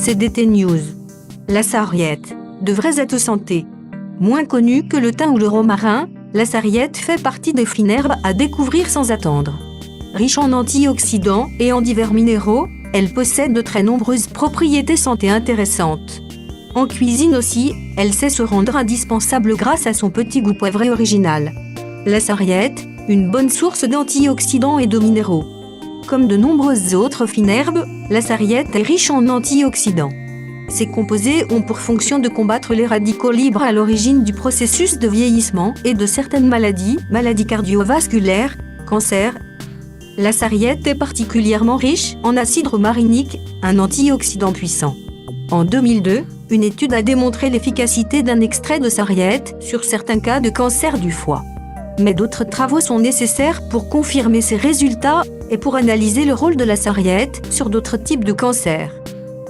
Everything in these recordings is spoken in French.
CDT News. La sarriette, de vrais aides santé. Moins connue que le thym ou le romarin, la sarriette fait partie des fines herbes à découvrir sans attendre. Riche en antioxydants et en divers minéraux, elle possède de très nombreuses propriétés santé intéressantes. En cuisine aussi, elle sait se rendre indispensable grâce à son petit goût poivré original. La sarriette, une bonne source d'antioxydants et de minéraux. Comme de nombreuses autres fines herbes, la sarriette est riche en antioxydants. Ces composés ont pour fonction de combattre les radicaux libres à l'origine du processus de vieillissement et de certaines maladies cardiovasculaires, cancers. La sarriette est particulièrement riche en acide romarinique, un antioxydant puissant. En 2002, une étude a démontré l'efficacité d'un extrait de sarriette sur certains cas de cancer du foie. Mais d'autres travaux sont nécessaires pour confirmer ces résultats et pour analyser le rôle de la sarriette sur d'autres types de cancers.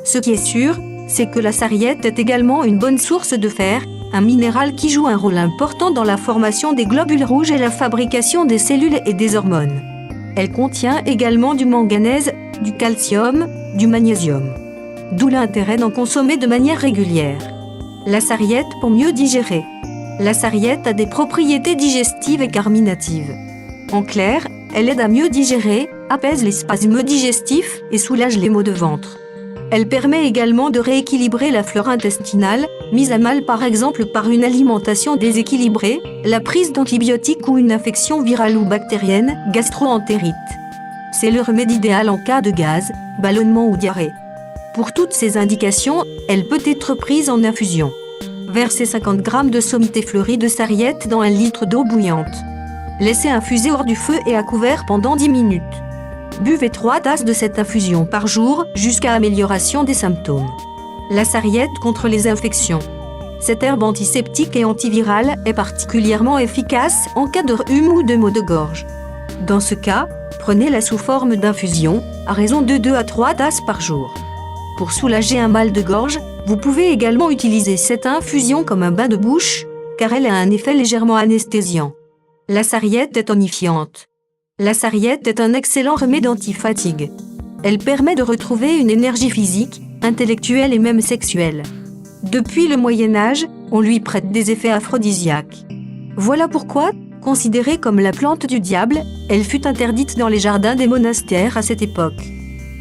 Ce qui est sûr, c'est que la sarriette est également une bonne source de fer, un minéral qui joue un rôle important dans la formation des globules rouges et la fabrication des cellules et des hormones. Elle contient également du manganèse, du calcium, du magnésium. D'où l'intérêt d'en consommer de manière régulière. La sarriette pour mieux digérer. La sarriette a des propriétés digestives et carminatives. En clair, elle aide à mieux digérer, apaise les spasmes digestifs et soulage les maux de ventre. Elle permet également de rééquilibrer la flore intestinale, mise à mal par exemple par une alimentation déséquilibrée, la prise d'antibiotiques ou une infection virale ou bactérienne, gastro-entérite. C'est le remède idéal en cas de gaz, ballonnement ou diarrhée. Pour toutes ces indications, elle peut être prise en infusion. Versez 50 g de sommité fleurie de sarriette dans 1 litre d'eau bouillante. Laissez infuser hors du feu et à couvert pendant 10 minutes. Buvez 3 tasses de cette infusion par jour jusqu'à amélioration des symptômes. La sarriette contre les infections. Cette herbe antiseptique et antivirale est particulièrement efficace en cas de rhume ou de maux de gorge. Dans ce cas, prenez-la sous forme d'infusion, à raison de 2 à 3 tasses par jour. Pour soulager un mal de gorge, vous pouvez également utiliser cette infusion comme un bain de bouche, car elle a un effet légèrement anesthésiant. La sarriette est tonifiante. La sarriette est un excellent remède anti-fatigue. Elle permet de retrouver une énergie physique, intellectuelle et même sexuelle. Depuis le Moyen-Âge, on lui prête des effets aphrodisiaques. Voilà pourquoi, considérée comme la plante du diable, elle fut interdite dans les jardins des monastères à cette époque.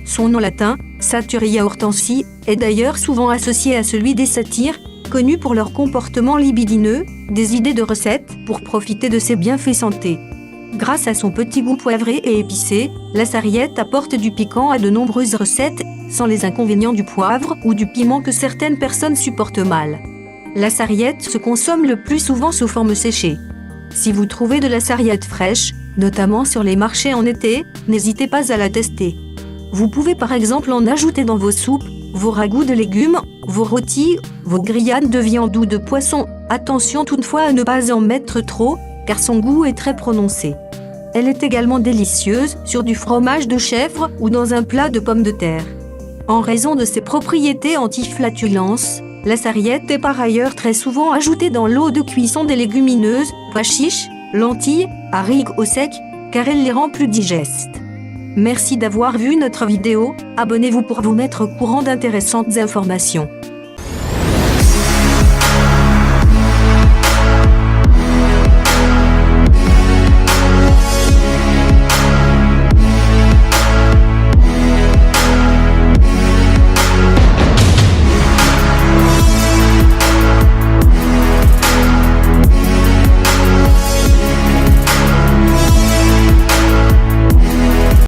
Son nom latin, Satureia hortensii, est d'ailleurs souvent associé à celui des satyres, connus pour leur comportement libidineux, des idées de recettes pour profiter de ses bienfaits santé. Grâce à son petit goût poivré et épicé, la sarriette apporte du piquant à de nombreuses recettes, sans les inconvénients du poivre ou du piment que certaines personnes supportent mal. La sarriette se consomme le plus souvent sous forme séchée. Si vous trouvez de la sarriette fraîche, notamment sur les marchés en été, n'hésitez pas à la tester. Vous pouvez par exemple en ajouter dans vos soupes, vos ragoûts de légumes, vos rôtis, vos grillades de viande ou de poisson. Attention toutefois à ne pas en mettre trop, car son goût est très prononcé. Elle est également délicieuse sur du fromage de chèvre ou dans un plat de pommes de terre. En raison de ses propriétés anti-flatulence, la sarriette est par ailleurs très souvent ajoutée dans l'eau de cuisson des légumineuses, pois chiches, lentilles, haricots au sec, car elle les rend plus digestes. Merci d'avoir vu notre vidéo, abonnez-vous pour vous mettre au courant d'intéressantes informations.